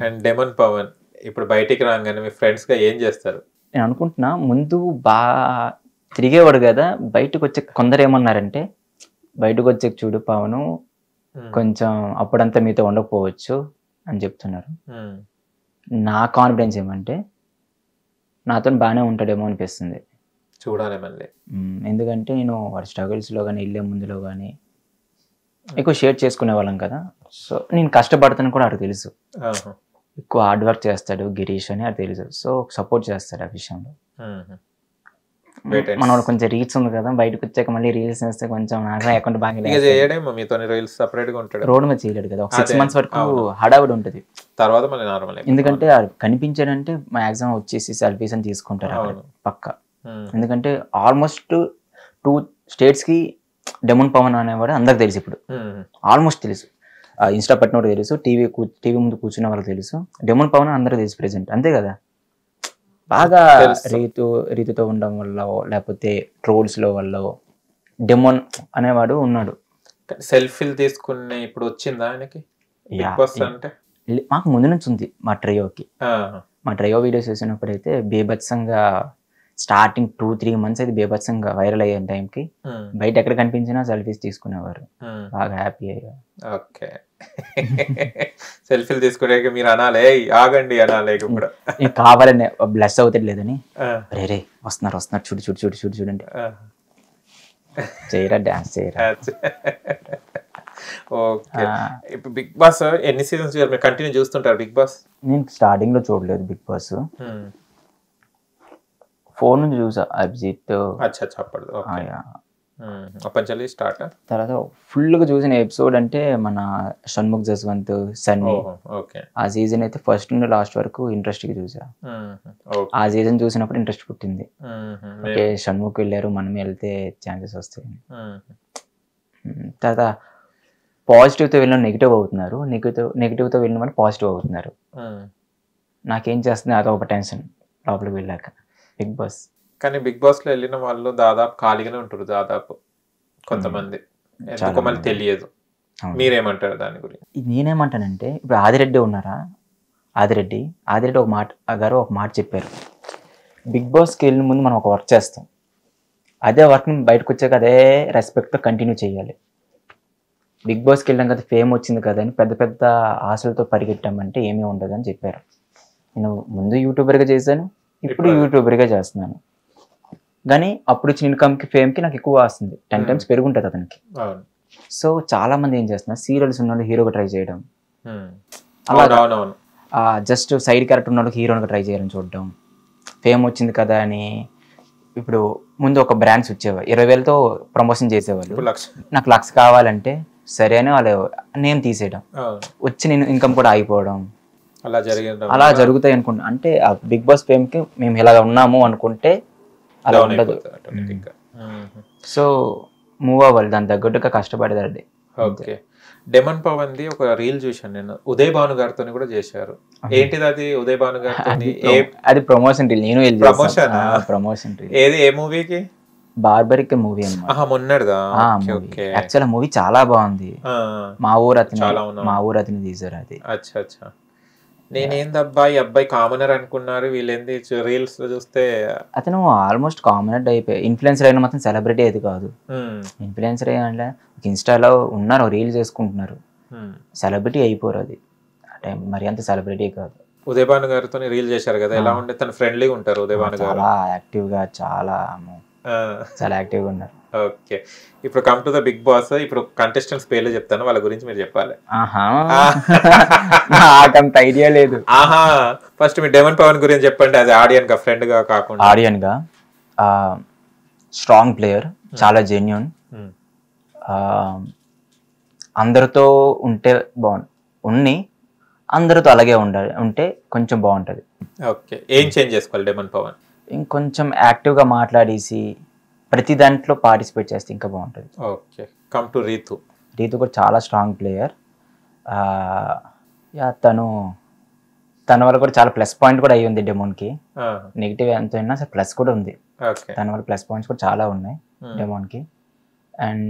And demon Pawan ఇప్పుడు బయటికి రాగానే మీ ఫ్రెండ్స్గా ఏం చేస్తారు? నేను అనుకుంటున్నా ముందు బాగా తిరిగేవాడు కదా, బయటకు వచ్చే కొందరు ఏమన్నారంటే బయటకు వచ్చే చూడు పవను కొంచెం అప్పుడంతా మీతో ఉండకపోవచ్చు అని చెప్తున్నారు. నా కాన్ఫిడెన్స్ ఏమంటే నాతో బాగానే ఉంటాడేమో అనిపిస్తుంది. చూడాలి మళ్ళీ. ఎందుకంటే నేను వాడి స్ట్రగుల్స్లో కానీ వెళ్ళే ముందులో కానీ ఎక్కువ షేర్ చేసుకునే వాళ్ళం కదా. సో నేను కష్టపడతాను కూడా ఆడికి తెలుసు. ఎక్కువ హార్డ్ వర్క్ చేస్తాడు గిరీష్ అని అది తెలుసు. సో సపోర్ట్ చేస్తాడు ఆ విషయంలో. మన కొంచెం రీల్స్ ఉంది కదా, బయటకు వచ్చాక మళ్ళీ రీల్స్ చేస్తే కొంచెం అకౌంట్ బాగా రోడ్ మీద చేయలేడు కదా. ఒక 6 months వరకు హడావుడి ఉంటుంది. తర్వాత మళ్ళీ నార్మల్. ఎందుకంటే కనిపించాడంటే మ్యాక్సిమం వచ్చేసి సెల్ఫీస్ అని తీసుకుంటారు పక్క. ఎందుకంటే ఆల్మోస్ట్ 2 states కి డెమన్ పవన్ అనేవాడు అందరికి తెలుసు. ఇప్పుడు ఆల్మోస్ట్ తెలుసు. ఇన్స్టా పెట్టిన వాడు తెలుసు, టీవీ ముందు కూర్చున్న వాళ్ళకి తెలుసు. డెమన్ పవన్ అందరూ తెలుసు ప్రెసెంట్, అంతే కదా. బాగా రీతితో ఉండడం వల్ల లేకపోతే ట్రోల్స్లో వల్ల డెమోన్ అనేవాడు ఉన్నాడు. సెల్ఫీలు తీసుకునే ఇప్పుడు వచ్చిందా ఆయనకి? అంటే మాకు ముందు నుంచి ఉంది. మా ట్రయో వీడియోస్ చేసినప్పుడైతే బేభత్సంగా స్టార్టింగ్ 2-3 months అయితే బేభత్సంగా వైరల్ అయ్యే టైంకి బయట ఎక్కడ కనిపించినా సెల్ఫీస్ తీసుకునేవారు. బాగా హ్యాపీ అయ్యా. ఓకే. సెల్ఫీలు తీసుకునే మీరు అనాలే ఆగండి అనాలే కూడా కావాలని బ్లెస్ అవుతాడు లేదని రే వస్తున్నారు చూడు చూడు చూడు చూడు చూడండి చేయరా డాన్స్ చేయరా. ఓకే. ఇప్పుడు బిగ్ బాస్ ఎన్ని సీజన్స్ కంటిన్యూ చూస్తుంటారు? బిగ్ బాస్ నేను స్టార్టింగ్ లో చూడలేదు బిగ్ బాస్, ఫోన్ నుంచి చూసా అభిజిత్. తర్వాత ఫుల్ గా చూసిన ఎపిసోడ్ అంటే మన షణ్ముఖ్ జస్వంత్ సన్నీ. ఆ సీజన్ అయితే ఫస్ట్ నుండి లాస్ట్ వరకు ఇంట్రెస్ట్ గా చూసా. ఆ సీజన్ చూసినప్పుడు ఇంట్రెస్ట్ పుట్టింది. ఓకే షణ్ముఖ్ వెళ్ళారు, మనం వెళ్తే ఛాన్సెస్ వస్తాయి. తర్వాత పాజిటివ్ తో వెళ్ళిన నెగిటివ్ అవుతున్నారు, నెగిటివ్ తో వెళ్ళిన వాళ్ళు పాజిటివ్ అవుతున్నారు. నాకేం చేస్తుంది అదొక టెన్షన్ లోపలికి వెళ్ళాక. బిగ్ బాస్ కానీ బిగ్ బాస్ లో వెళ్ళిన వాళ్ళు దాదాపు ఖాళీగానే ఉంటారు. దాదాపు కొంతమంది ఎందుకో మళ్ళీ తెలియదు. మీరేమంటారు దాని గురించి? నేనేమంటానంటే ఇప్పుడు ఆదిరెడ్డి ఉన్నారా, ఆదిరెడ్డి ఒక మాట చెప్పారు. బిగ్ బాస్కి వెళ్ళిన ముందు మనం ఒక వర్క్ చేస్తాం, అదే వర్క్ని బయటకు వచ్చాక అదే రెస్పెక్ట్తో కంటిన్యూ చేయాలి. బిగ్ బాస్కి వెళ్ళాం కదా, ఫేమ్ వచ్చింది కదా అని పెద్ద పెద్ద ఆశలతో పరిగెట్టామంటే ఏమీ ఉండదు అని చెప్పారు. నేను ముందు యూట్యూబర్గా చేశాను, ఇప్పుడు యూట్యూబర్గా చేస్తున్నాను. కానీ అప్పుడు ఇచ్చిన ఇన్కమ్కి ఫేమ్కి నాకు ఎక్కువ వస్తుంది, 10 times పెరుగుంటుంది అతనికి. సో చాలా మంది ఏం చేస్తున్నారు, సీరియల్స్ ఉన్న వాళ్ళు హీరోగా ట్రై చేయడం, అలా జస్ట్ సైడ్ క్యారెక్టర్ ఉన్న వాళ్ళకి హీరోగా ట్రై చేయాలని చూడడం. ఫేమ్ వచ్చింది కదా అని ఇప్పుడు ముందు ఒక బ్రాండ్స్ వచ్చేవాళ్ళు 20,000తో ప్రమోషన్ చేసేవాళ్ళు, నాకు 1,00,000 కావాలంటే సరే అని వాళ్ళు నేమ్ తీసేయడం, వచ్చి నేను ఇన్కమ్ కూడా ఆగిపోవడం, అలా జరుగుతాయి అనుకుంటా. అంటే ఆ బిగ్ బాస్ ఫేమ్కి మేము ఇలా ఉన్నాము అనుకుంటే అలా ఉండదు. సో మూవ్ అవ్వాలి, దాని తగ్గట్టుగా కష్టపడేదండి. ఓకే. డెమన్ పవన్ ది ఒక రీల్ చూశాను నేను, ఉదయ్ భాను గారితో కూడా చేశారు. ఏంటిది అది? ఉదయ్ భాను గారితో అది ప్రమోషన్ రీల్. నేను ప్రమోషన్ రీల్. ఏది? ఏ మూవీకి? బార్బరిక్ మూవీ అన్నమాట. మొన్నటిదా? యాక్చువల్ మూవీ చాలా బాగుంది. మా ఊరు అతను తీసారు అది. అచ్చా. నేనేందబ్బా ఈ అబ్బాయి కామనర్ అనుకున్నారు, వీళ్ళేంది రీల్స్ లో చూస్తే అతను ఆల్మోస్ట్ కామనర్ అయిపోయి ఇన్ఫ్లుయెన్సర్ అయిన మాత్రం సెలబ్రిటీ అయితే కాదు. ఇన్ఫ్లుయెన్సర్ అంటే ఇన్స్టాలో ఉన్నారు, రీల్స్ చేసుకుంటున్నారు, సెలబ్రిటీ అయిపోరు. అది ఆ టైం మరి అంత సెలబ్రిటీ కాదు. ఉదయ్ భాను గారితో రీల్ చేశారు కదా, ఎలా ఉండే? తను ఫ్రెండ్లీగా ఉంటారు ఉదయ్ భాను గారు, చాలా యాక్టివ్ గా చాలా యాక్టివ్గా ఉన్నారు. ఓకే. ఇప్పుడు come to the Bigg Boss. ఇప్పుడు కంటెస్టెంట్స్ పేర్లు చెప్తాను, వాళ్ళ గురించి మీరు చెప్పాలి. నాకంత ఐడియా లేదు. ఫస్ట్ మీరు డెమన్ పవన్ గురించి చెప్పండి, అది ఆడియన్ గా ఫ్రెండ్ గా కాకుండా. ఆడియన్ గా స్ట్రాంగ్ ప్లేయర్, చాలా జెన్యూన్, అందరితో ఉంటే బాగుంది, అందరితో అలాగే ఉంటే కొంచెం బాగుంటుంది. ఓకే. ఏం చేంజ్ చేసుకోవాలి డెమన్ పవన్? ఇంకొంచెం యాక్టివ్గా మాట్లాడేసి ప్రతి దాంట్లో పార్టిసిపేట్ చేస్తే ఇంకా బాగుంటుంది. Okay. Come to Ritu. Ritu కూడా చాలా స్ట్రాంగ్ ప్లేయర్. తన వల్ల కూడా చాలా ప్లస్ పాయింట్ కూడా అయ్యి ఉంది డెమోన్కి. నెగిటివ్ ఎంత అయినా సరే ప్లస్ కూడా ఉంది. తన వల్ల ప్లస్ పాయింట్స్ కూడా చాలా ఉన్నాయి డెమోన్కి. అండ్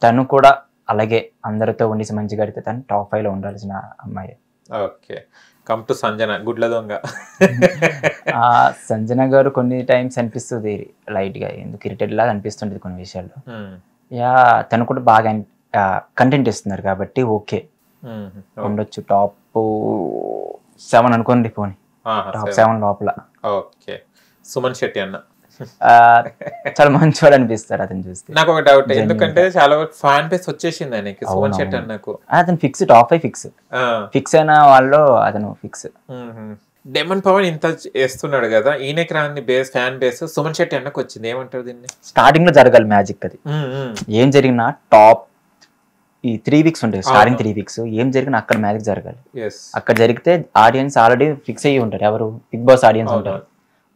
తను కూడా అలాగే అందరితో ఉండేసి మంచిగా అడిగితే తను టాప్ 5లో ఉండాల్సిన అమ్మాయి. ఓకే. కమ్ టు సంజన గుడ్ల దొంగ. సంజన గారు కొన్ని టైమ్స్ అనిపిస్తుంది లైట్ గా, ఎందుకు ఇరిటేట్ లాగా అనిపిస్తుంటది కొన్ని విషయాల్లో. యా తను కూడా బాగా కంటెంట్ ఇస్తున్నారు కాబట్టి ఓకే ఉండొచ్చు. టాప్ 7 అనుకోండి, పోనీ టాప్ 7 లోపల. ఓకే. సుమన్ శెట్టి అన్న చాలా మంచివాడు అనిపిస్తారు అతను చూస్తే. నాకు ఒక డౌట్, ఎందుకంటే చాలా ఫ్యాన్ బేస్ వచ్చేసింది ఆయనకి సుమన్ శెట్టి అన్నకు. అతను ఫిక్స్, టాప్ 5 ఫిక్స్ అయిన వాళ్ళు అతను ఫిక్స్. డెమన్ పవన్ ఇంత వేస్తున్నాడు కదా, ఈయనకి రాని base fan base Suman Shetty అన్నకు వచ్చింది. ఏమంటారు దీన్ని? స్టార్టింగ్ లో జరగాలి మ్యాజిక్ అది. ఏం జరిగినా టాప్ ఈ 3 వీక్స్ ఉంటాయి, స్టార్టింగ్ 3 వీక్స్ ఏం జరిగినా అక్కడ మ్యాజిక్ జరగాలి. అక్కడ జరిగితే ఆడియన్స్ ఆల్రెడీ ఫిక్స్ అయ్యి ఉంటారు. ఎవరు? బిగ్ బాస్ ఆడియన్స్ ఉంటారు.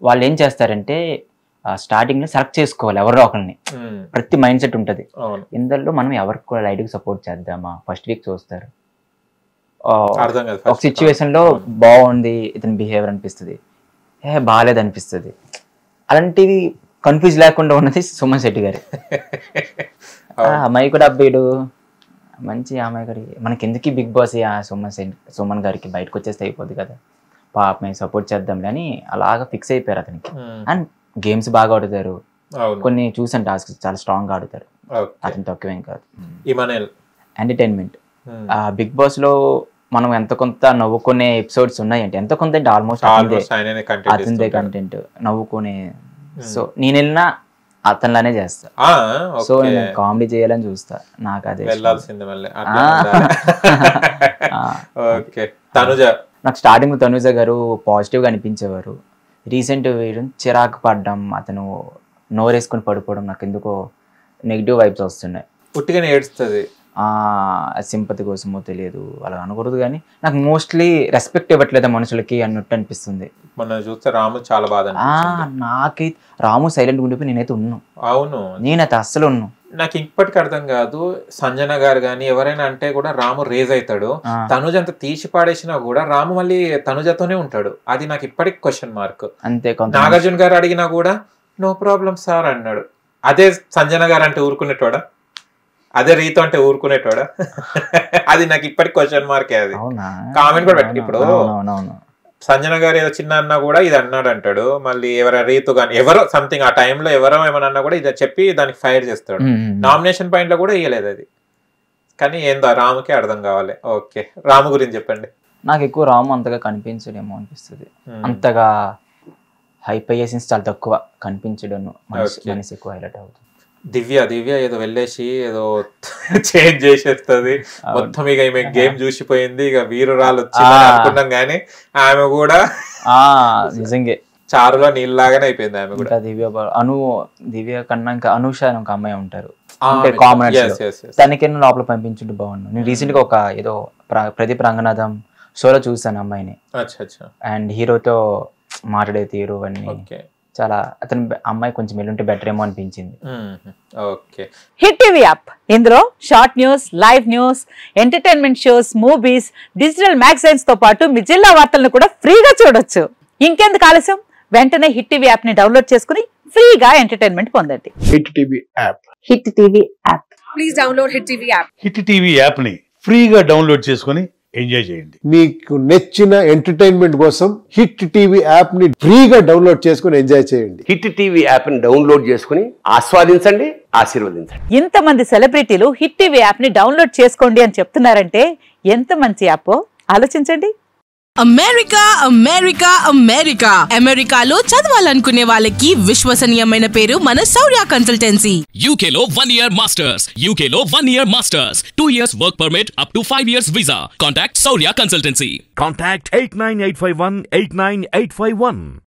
వాళ్ళు ఏం చేస్తారంటే స్టార్టింగ్ లో సెలెక్ట్ చేసుకోవాలి ఎవరో ఒకరిని. ప్రతి మైండ్ సెట్ ఉంటది. ఇందులో మనం ఎవరికి కూడా లైట్ గా సపోర్ట్ చేద్దామా, ఫస్ట్ వీక్ చూస్తారు. ఒక సిచ్యువేషన్ లో బాగుంది ఇతని బిహేవియర్ అనిపిస్తుంది, బాగాలేదు అనిపిస్తుంది. అలాంటివి కన్ఫ్యూజ్ లేకుండా ఉన్నది సుమన్ శెట్టి గారి. అమ్మాయి కూడా అబ్బాయిడు మంచి అమ్మాయి గారి, మనకి ఎందుకు బిగ్ బాస్ సుమన్ గారికి బయటకు వచ్చేస్తే అయిపోద్ది కదా, పాప మేము సపోర్ట్ చేద్దాం అని అలాగా ఫిక్స్ అయిపోయారు అతనికి. అండ్ గేమ్స్ బాగా ఆడుతారు, కొన్ని చూసాను టాస్క్ చాలా స్ట్రాంగ్ గా ఆడుతారు. అతను తక్కువేం కాదు. ఎంటర్టైన్మెంట్ బిగ్ బాస్ లో మనం ఎంత కొంత నవ్వుకునే ఎపిసోడ్స్ ఉన్నాయంటే, ఎంత కొంత అంటే ఆల్మోస్ట్ అతనిదే కంటెంట్ నవ్వుకునే. సో నేను వెళ్ళినా అతనిలానే చేస్తా. సో నేను కామెడీ చేయాలని చూస్తా, నాకు అదే. నాకు స్టార్టింగ్ తనుజ గారు పాజిటివ్ గా అనిపించేవారు. రీసెంట్ వేయడం చిరాకు పడ్డం, అతను నోరేసుకుని పడిపోవడం నాకు ఎందుకో నెగిటివ్ వైబ్స్ వస్తున్నాయి. పుట్టిగానే ఏడుస్తుంది. సింపతి కోసమో తెలియదు, అలా అనకూడదు, కానీ నాకు మోస్ట్లీ రెస్పెక్ట్ ఇవ్వట్లేదు మనుషులకి అన్నట్టు అనిపిస్తుంది. మనం చూస్తే రాము చాలా బాధ. నాకైతే రాము సైలెంట్ ఉండిపోయి నేనైతే ఉన్నాను. అవును, నేనైతే అస్సలు ఉన్నాను. నాకు ఇప్పటికి అర్థం కాదు, సంజన గారు గాని ఎవరైనా అంటే కూడా రాము రేజ్ అవుతాడు. తనుజ అంత తీసి పాడేసినా కూడా రాము మళ్ళీ తనుజతోనే ఉంటాడు. అది నాకు ఇప్పటికి క్వశ్చన్ మార్క్. అంతే. నాగార్జున గారు అడిగినా కూడా నో ప్రాబ్లం సార్ అన్నాడు. అదే సంజన గారు అంటే ఊరుకునేటోడా, అదే రీతో అంటే ఊరుకునేటోడా? అది నాకు ఇప్పటికి క్వశ్చన్ మార్కే. అది కామెంట్ కూడా పెట్టి, ఇప్పుడు సంజన గారు ఏదో చిన్న అన్నా కూడా ఇది అన్నాడు అంటాడు, మళ్ళీ ఎవరో రీతు కానీ ఎవరో సంథింగ్ ఆ టైంలో ఎవరో ఏమన్నా అన్నా కూడా ఇది చెప్పి దానికి ఫైర్ చేస్తాడు. నామినేషన్ పాయింట్ లో కూడా ఇయ్యలేదు అది. కానీ ఏందో రాముకే అర్థం కావాలి. ఓకే, రాము గురించి చెప్పండి. నాకు ఎక్కువ రాము అంతగా కనిపించడేమో అనిపిస్తుంది. అంతగా హైప్ అయ్యే సీన్స్ చాలా తక్కువ కనిపించడం, మనసు ఎక్కువ హైలైట్ అవుతుంది. దివ్య ఏదో వెళ్ళేసి ఏదో చేంజ్ చేసేస్తుంది మొత్తం. ఇక ఈమె గేమ్ చూసిపోయింది, ఇక వీరురాలు వచ్చింది అనుకున్నాం, కానీ ఆమె కూడా నిజంగా చారులో నీళ్ళలాగానే అయిపోయింది ఆమె కూడా. దివ్య కన్నా ఇంకా అనూష అని ఒక అమ్మాయి ఉంటారు, తనకైనా లోపల పంపించుంటే బాగుండు. నేను రీసెంట్ గా ఒక ఏదో ప్రదీప్ రంగనాథం షోలో చూసాను అమ్మాయిని. అండ్ హీరోతో మాట్లాడే తీరు అన్ని చాలా, అతను అమ్మాయి కొంచెం వెళ్ళుంటే బెటర్ ఏమో అనిపించింది. హిట్ టీవీ యాప్, ఇందులో short news, live news, entertainment shows, movies, digital magazines తో పాటు మీ జిల్లా వార్తలను కూడా ఫ్రీగా చూడొచ్చు. ఇంకెందుకు ఆలస్యం, వెంటనే హిట్ టీవీ యాప్ ని డౌన్లోడ్ చేసుకుని ఫ్రీగా ఎంటర్టైన్మెంట్ పొందండి. Hit TV app, hit TV app, please download hit TV app. Hit TV app ని ఫ్రీగా డౌన్లోడ్ చేసుకుని ఎంజాయ్ చేయండి. మీకు నచ్చిన ఎంటర్టైన్మెంట్ కోసం హిట్ టీవీ యాప్ ని ఫ్రీగా డౌన్లోడ్ చేసుకుని ఎంజాయ్ చేయండి. హిట్ టీవీ యాప్ ని డౌన్లోడ్ చేసుకుని ఆస్వాదించండి, ఆశీర్వదించండి. ఇంతమంది సెలబ్రిటీలు హిట్ టీవీ యాప్ ని డౌన్లోడ్ చేసుకోండి అని చెప్తున్నారంటే ఎంత మంచి యాప్ ఆలోచించండి. అమెరికాలో చదవాలనుకునే వాళ్ళకి విశ్వసనీయమైన పేరు మన శౌర్య కన్సల్టెన్సీ. UK లో 1 year masters, UK లో 1 year masters, 2 years work permit up to 5 years visa. Contact Shaurya Consultancy. Contact 89851 89851.